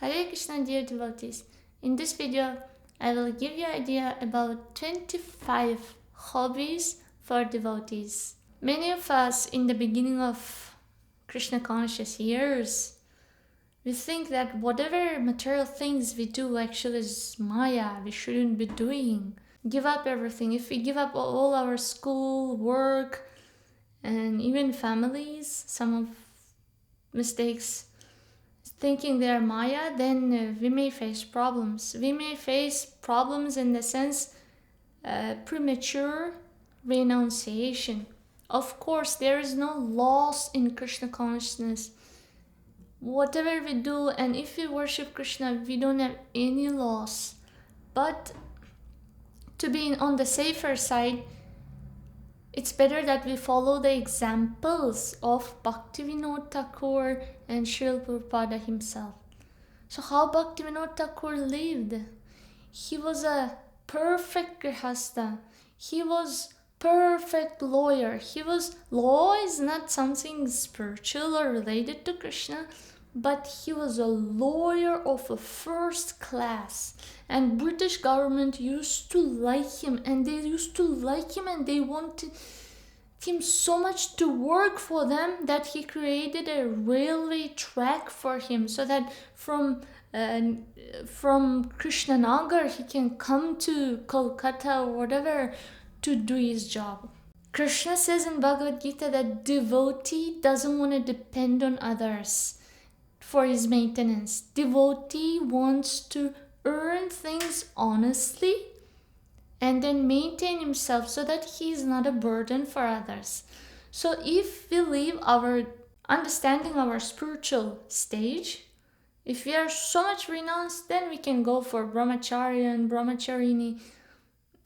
Hare Krishna, dear devotees. In this video, I will give you an idea about 25 hobbies for devotees. Many of us in the beginning of Krishna conscious years, we think that whatever material things we do actually is Maya, we shouldn't be doing. Give up everything. If we give up all our school, work, and even families, some of mistakes thinking they are Maya, then we may face problems. We may face problems in the sense premature renunciation. Of course, there is no loss in Krishna consciousness. Whatever we do, and if we worship Krishna, we don't have any loss. But to be on the safer side, it's better that we follow the examples of Bhaktivinoda Thakur and Srila Prabhupada himself. So how Bhaktivinoda Thakur lived? He was a perfect grihastha. He was perfect lawyer. Law is not something spiritual or related to Krishna, but he was a lawyer of a first class. And British government used to like him, and they wanted him so much to work for them that he created a railway track for him, so that from Krishnanagar he can come to Kolkata or whatever to do his job. Krishna says in Bhagavad Gita that devotee doesn't want to depend on others for his maintenance. Devotee wants to earn things honestly and then maintain himself so that he is not a burden for others. So if we leave our understanding our spiritual stage, if we are so much renounced, then we can go for brahmacharya and brahmacharini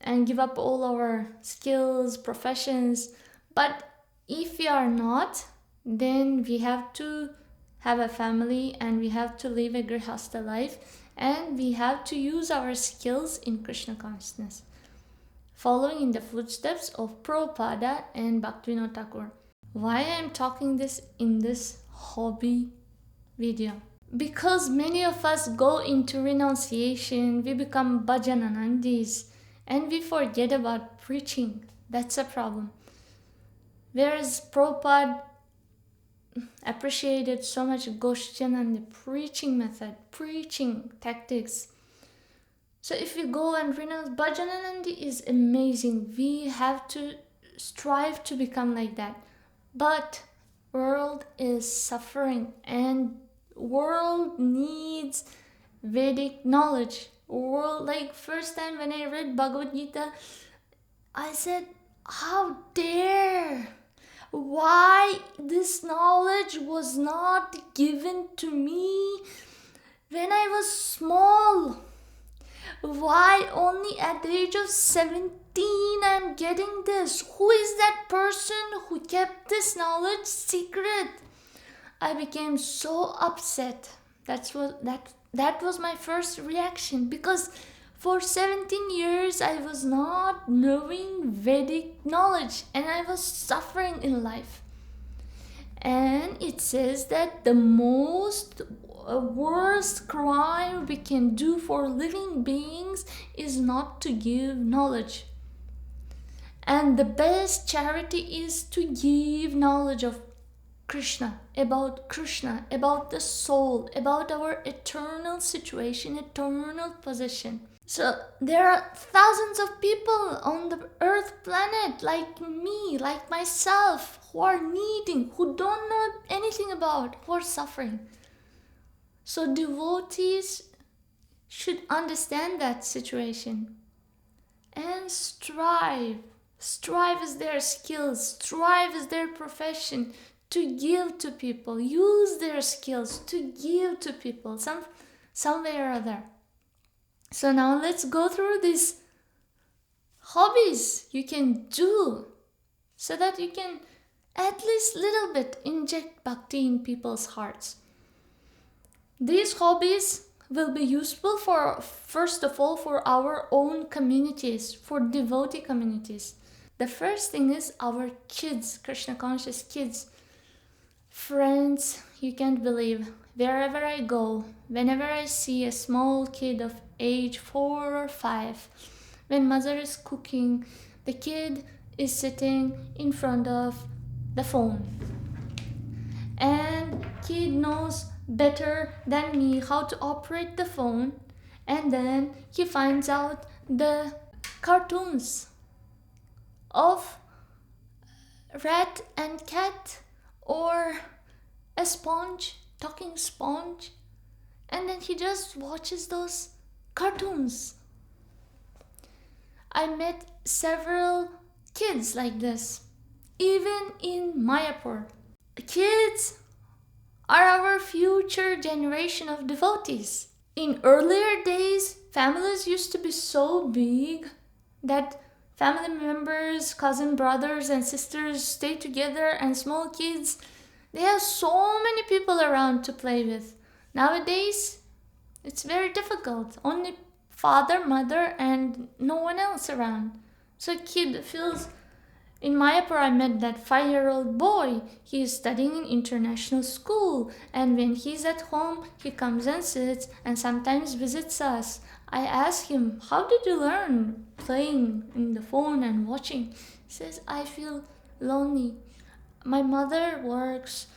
and give up all our skills, professions. But if we are not, then we have to have a family and we have to live a grihastha life, and we have to use our skills in Krishna consciousness, following in the footsteps of Prabhupada and Bhaktivinoda Thakur. Why I am talking this in this hobby video? Because many of us go into renunciation, we become bhajananandis, and we forget about preaching. That's a problem. Whereas Prabhupada appreciated so much Goshjan and the preaching method, preaching tactics. So if we go and renounce, Bhajananandi is amazing. We have to strive to become like that. But world is suffering and world needs Vedic knowledge. Like first time when I read Bhagavad Gita, I said, how dare! Why this knowledge was not given to me when I was small? Why only at the age of 17 I'm getting this? Who is that person who kept this knowledge secret? I became so upset. That was my first reaction, because for 17 years I was not knowing Vedic knowledge and I was suffering in life. And it says that the most worst crime we can do for living beings is not to give knowledge. And the best charity is to give knowledge of Krishna, about the soul, about our eternal situation, eternal position. So there are thousands of people on the earth planet like me, like myself, who are needing, who don't know anything about, who are suffering. So devotees should understand that situation and strive. Strive is their skills, strive is their profession, to give to people, use their skills to give to people some way or other. So now let's go through these hobbies you can do so that you can at least little bit inject bhakti in people's hearts. These hobbies will be useful for, first of all, for our own communities, for devotee communities. The first thing is our kids, Krishna conscious kids. Friends, you can't believe, wherever I go, whenever I see a small kid of age 4 or 5, when mother is cooking, the kid is sitting in front of the phone. And kid knows better than me how to operate the phone, and then he finds out the cartoons of rat and cat or a sponge, talking sponge, and then he just watches those cartoons. I met several kids like this, even in Mayapur. Kids are our future generation of devotees. In earlier days, families used to be so big that family members, cousin brothers and sisters stay together, and small kids, they have so many people around to play with. Nowadays, it's very difficult. Only father, mother, and no one else around. So a kid feels... In Mayapur, I met that 5-year-old boy. He is studying in international school, and when he's at home, he comes and sits and sometimes visits us. I ask him, how did you learn playing in the phone and watching? He says, I feel lonely. My mother works.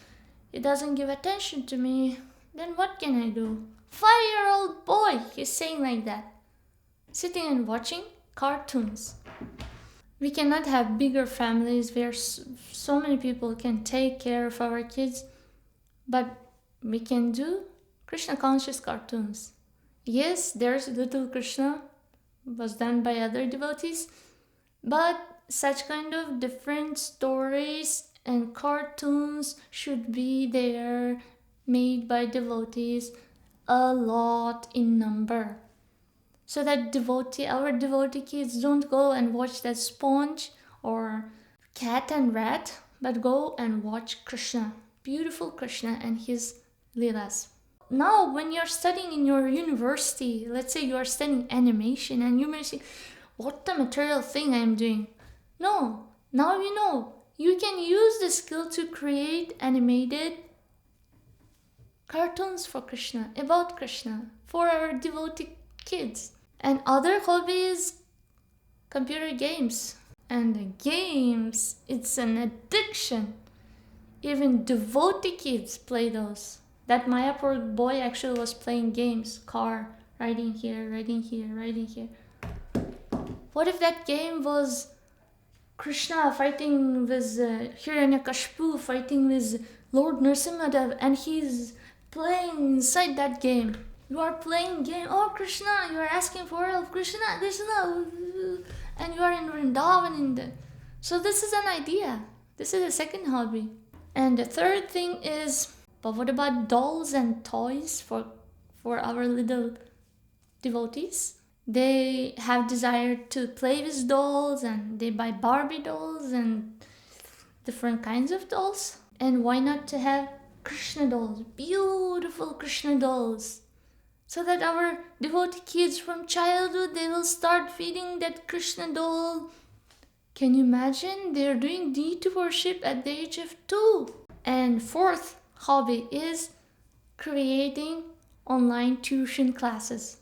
He doesn't give attention to me. Then what can I do? 5-year-old boy, he's saying like that. Sitting and watching cartoons. We cannot have bigger families where so many people can take care of our kids, but we can do Krishna conscious cartoons. Yes, there's Little Krishna, was done by other devotees, but such kind of different stories and cartoons should be there, made by devotees, a lot in number. So that our devotee kids don't go and watch that sponge or cat and rat, but go and watch Krishna, beautiful Krishna and his Leelas. Now, when you're studying in your university, let's say you are studying animation, and you may say, what the material thing I am doing? No, now you know. You can use the skill to create animated cartoons for Krishna, about Krishna, for our devotee kids. And other hobbies, computer games. And the games, it's an addiction. Even devotee kids play those. That Mayapur boy actually was playing games, car, riding here, riding here, riding here. What if that game was Krishna fighting with Hiranyakashipu, fighting with Lord Nrsimhadev, and he's playing inside that game? You are playing game. Oh, Krishna, you are asking for help. Krishna, Krishna. And you are in Vrindavan. So this is an idea. This is the second hobby. And the third thing is, but what about dolls and toys for our little devotees? They have desire to play with dolls, and they buy Barbie dolls and different kinds of dolls. And why not to have Krishna dolls, beautiful Krishna dolls? So that our devotee kids from childhood, they will start feeding that Krishna doll. Can you imagine? They're doing deity worship at the age of 2. And fourth hobby is creating online tuition classes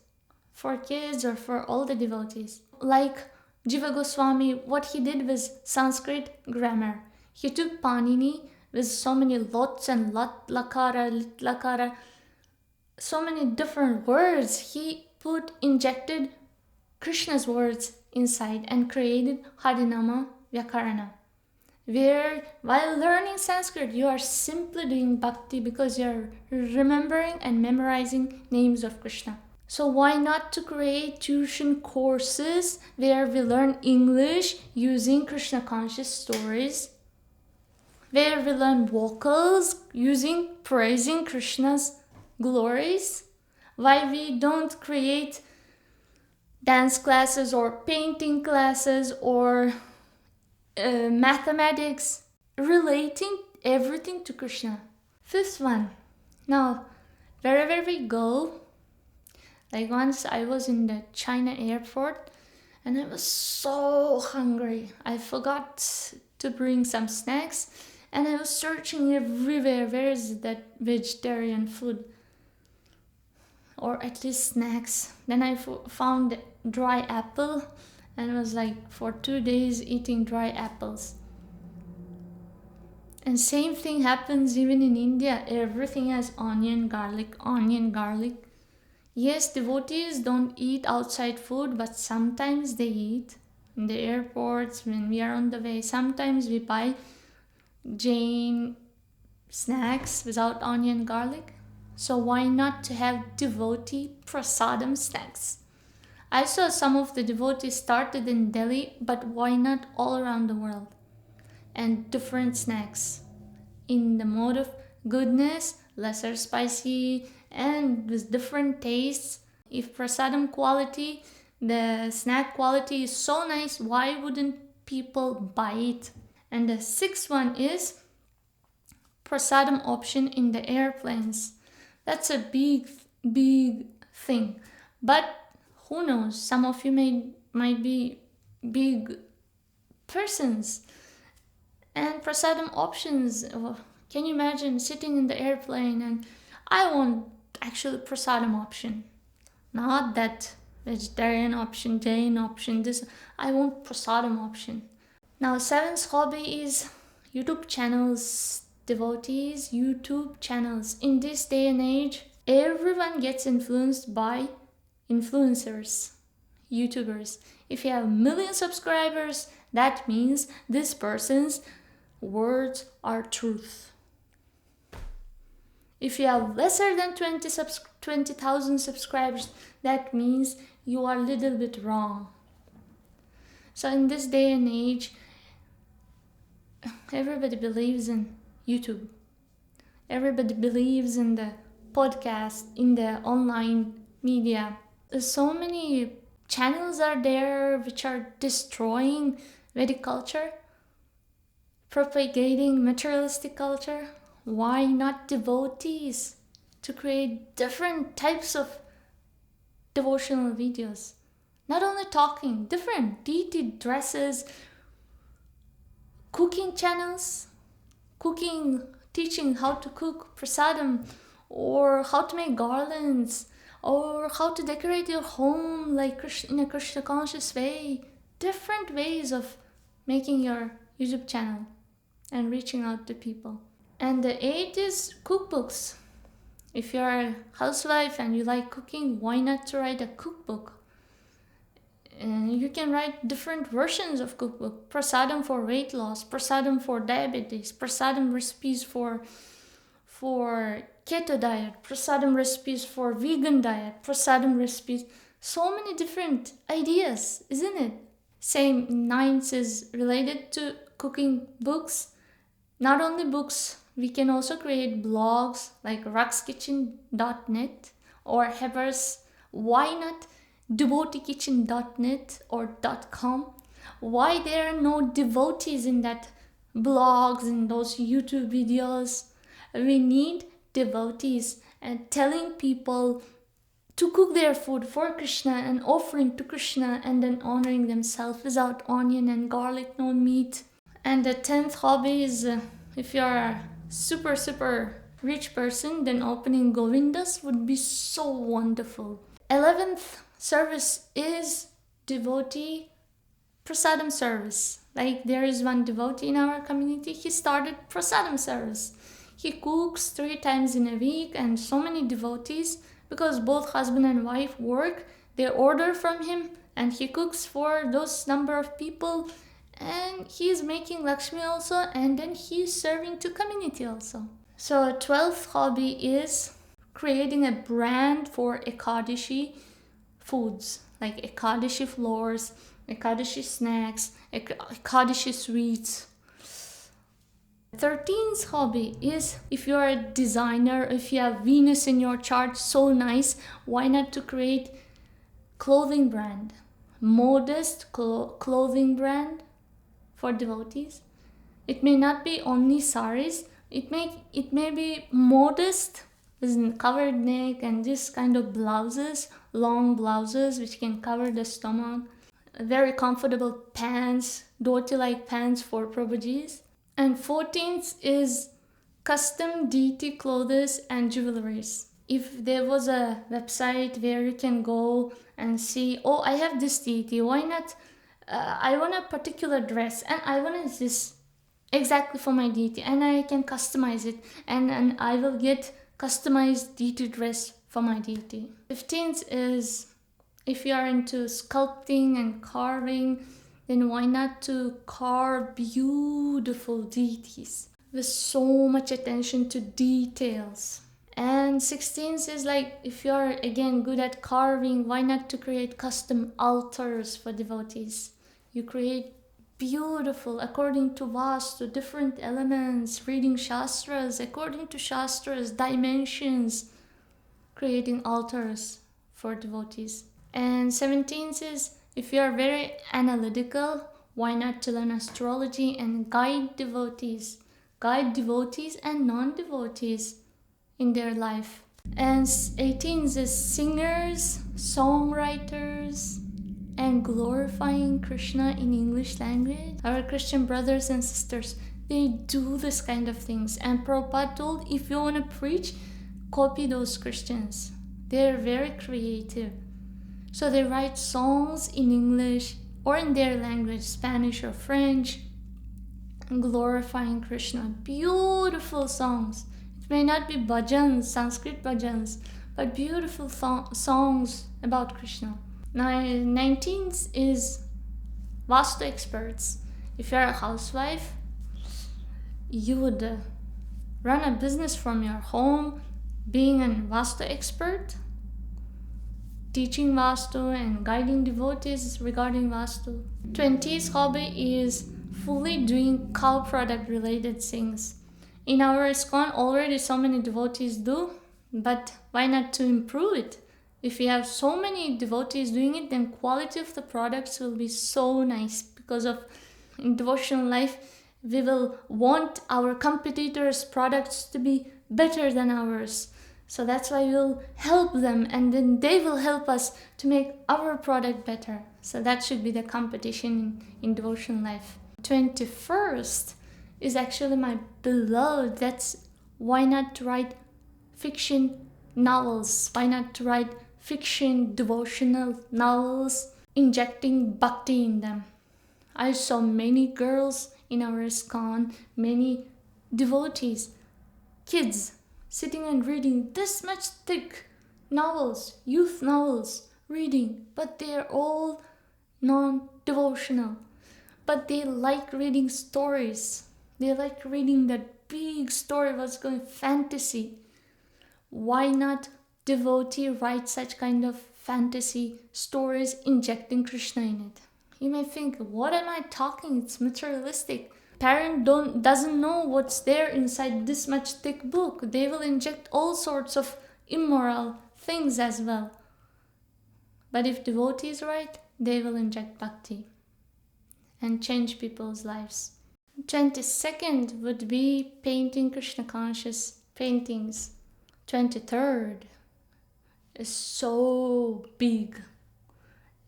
for kids or for all the devotees. Like Jiva Goswami, what he did was Sanskrit grammar. He took Panini with so many lots and lat, lakara, lit, lakara, so many different words. He injected Krishna's words inside and created Harinama Vyakarana, where while learning Sanskrit you are simply doing bhakti because you are remembering and memorizing names of Krishna. So why not to create tuition courses where we learn English using Krishna conscious stories, where we learn vocals using praising Krishna's glories? Why we don't create dance classes or painting classes or mathematics, relating everything to Krishna? Fifth one. Now, wherever we go, like once I was in the China airport and I was so hungry. I forgot to bring some snacks, And I was searching everywhere, where is that vegetarian food? Or at least snacks. Then I found dry apple, and it was like for 2 days eating dry apples. And same thing happens even in India. Everything has onion, garlic, onion, garlic. Yes, devotees don't eat outside food, but sometimes they eat. In the airports, when we are on the way, sometimes we buy Jain snacks without onion, garlic. So why not to have devotee prasadam snacks? I saw some of the devotees started in Delhi, but why not all around the world? And different snacks in the mode of goodness, lesser spicy, and with different tastes. If prasadam quality, the snack quality is so nice, why wouldn't people buy it? And the sixth one is prasadam option in the airplanes. That's a big thing. But who knows, some of you might be big persons. And prasadam options, can you imagine sitting in the airplane and I want actually prasadam option, not that vegetarian option, Jain option, this, I want prasadam option. Now seventh hobby is YouTube channels, devotees, YouTube channels. In this day and age, everyone gets influenced by influencers, YouTubers. If you have 1 million subscribers, that means this person's words are truth. If you have lesser than 20,000 subscribers, that means you are a little bit wrong. So in this day and age, everybody believes in YouTube. Everybody believes in the podcast, in the online media. So many channels are there which are destroying Vedic culture, propagating materialistic culture. Why not devotees to create different types of devotional videos? Not only talking, different deity dresses, cooking channels, cooking, teaching how to cook prasadam, or how to make garlands, or how to decorate your home like in a Krishna conscious way. Different ways of making your YouTube channel and reaching out to people. And the eighth is cookbooks. If you're a housewife and you like cooking, why not to write a cookbook? And you can write different versions of cookbook. Prasadam for weight loss, prasadam for diabetes, prasadam recipes for keto diet, prasadam recipes for vegan diet, prasadam recipes. So many different ideas, isn't it? Same, ninth is related to cooking books. Not only books, we can also create blogs like ruxkitchen.net or Hebbers. Why not devoteekitchen.net or .com? Why there are no devotees in that blogs and those YouTube videos? We need devotees and telling people to cook their food for Krishna and offering to Krishna and then honoring themselves without onion and garlic, no meat. And the 10th hobby is if you're a super rich person, then opening Govindas would be so wonderful. 11th service is devotee prasadam service. Like there is one devotee in our community, he started prasadam service. He cooks 3 times in a week, and so many devotees, because both husband and wife work, they order from him and he cooks for those number of people, and he's making Lakshmi also, and then he's serving to community also. So 12th hobby is creating a brand for Ekadashi foods, like Ekadashi floors, Ekadashi snacks, Ekadashi sweets. 13th hobby is if you're a designer, if you have Venus in your chart, so nice, why not to create clothing brand, modest clothing brand for devotees. It may not be only saris, it may be modest with covered neck and this kind of blouses, long blouses which can cover the stomach, very comfortable pants, dhoti like pants for Prabhujis. And 14th is custom deity clothes and jewelries. If there was a website where you can go and see, oh, I have this deity, why not? I want a particular dress and I want this exactly for my deity, and I can customize it, and I will get customized deity dress for my deity. 15th is if you are into sculpting and carving, then why not to carve beautiful deities with so much attention to details. And 16th is like if you're again good at carving, why not to create custom altars for devotees? You create beautiful according to vastu, different elements, reading shastras according to shastras, dimensions, creating altars for devotees. And 17th is if you are very analytical, why not to learn astrology and guide devotees and non-devotees in their life. And 18th is singers, songwriters, and glorifying Krishna in English language. Our Christian brothers and sisters, they do this kind of things. And Prabhupada told, if you want to preach, copy those Christians. They're very creative. So they write songs in English or in their language, Spanish or French, glorifying Krishna. Beautiful songs. It may not be bhajans, Sanskrit bhajans, but beautiful songs about Krishna. Now, 19th is Vastu experts. If you're a housewife, you would run a business from your home, being a Vastu expert, teaching Vastu and guiding devotees regarding Vastu. 20th hobby is fully doing cow product related things. In our ISKCON already so many devotees do, but why not to improve it? If we have so many devotees doing it, then quality of the products will be so nice, because of in devotional life we will want our competitors' products to be better than ours. So that's why we'll help them, and then they will help us to make our product better. So that should be the competition in devotional life. 21st is actually my beloved. That's why not to write fiction novels? Why not to write fiction devotional novels, injecting bhakti in them? I saw many girls in our ISKCON, many devotees, kids, sitting and reading this much thick novels, youth novels, reading, but they're all non-devotional. But they like reading stories. They like reading that big story, what's going fantasy. Why not devotee write such kind of fantasy stories injecting Krishna in it? You may think, what am I talking? It's materialistic. Parent doesn't know what's there inside this much thick book. They will inject all sorts of immoral things as well. But if devotees write, they will inject bhakti and change people's lives. 22nd would be painting Krishna conscious paintings. 23rd is so big,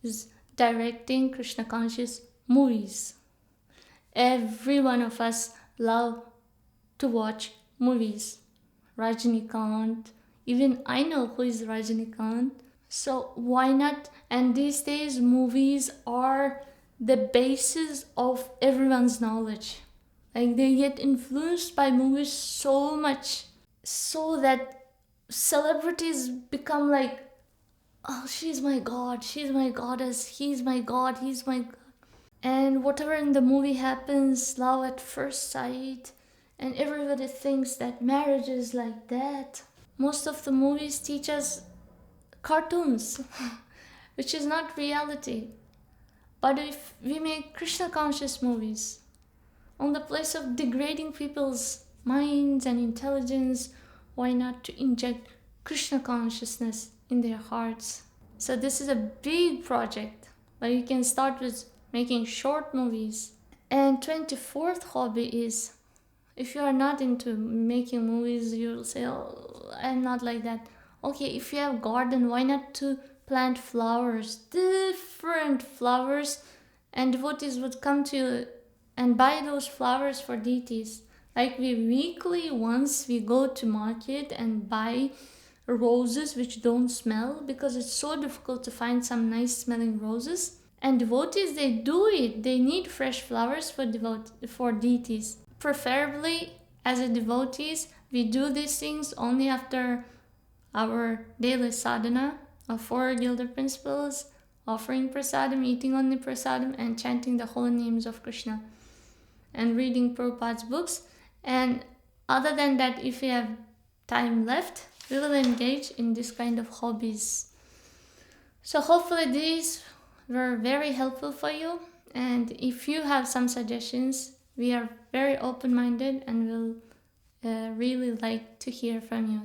is directing Krishna conscious movies. Every one of us love to watch movies. Rajnikant, even I know who is Rajnikant. So why not? And these days movies are the basis of everyone's knowledge. Like they get influenced by movies so much, so that celebrities become like, oh, she's my god, she's my goddess, he's my god, he's my god. And whatever in the movie happens, love at first sight, and everybody thinks that marriage is like that. Most of the movies teach us cartoons, which is not reality. But if we make Krishna conscious movies, on the place of degrading people's minds and intelligence, why not to inject Krishna consciousness in their hearts? So this is a big project, but you can start with making short movies. And 24th hobby is, if you are not into making movies, you'll say, oh, I'm not like that. Okay, if you have garden, why not to plant flowers, different flowers, and devotees would come to you and buy those flowers for deities. Like we weekly once we go to market and buy roses which don't smell, because it's so difficult to find some nice smelling roses. And devotees, they do it. They need fresh flowers for deities. Preferably, as a devotees, we do these things only after our daily sadhana of 4 Gilder Principles, offering prasadam, eating only prasadam, and chanting the holy names of Krishna, and reading Prabhupada's books. And other than that, if we have time left, we will engage in this kind of hobbies. So hopefully these were very helpful for you. And if you have some suggestions, we are very open-minded and will really like to hear from you.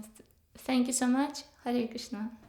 Thank you so much. Hare Krishna.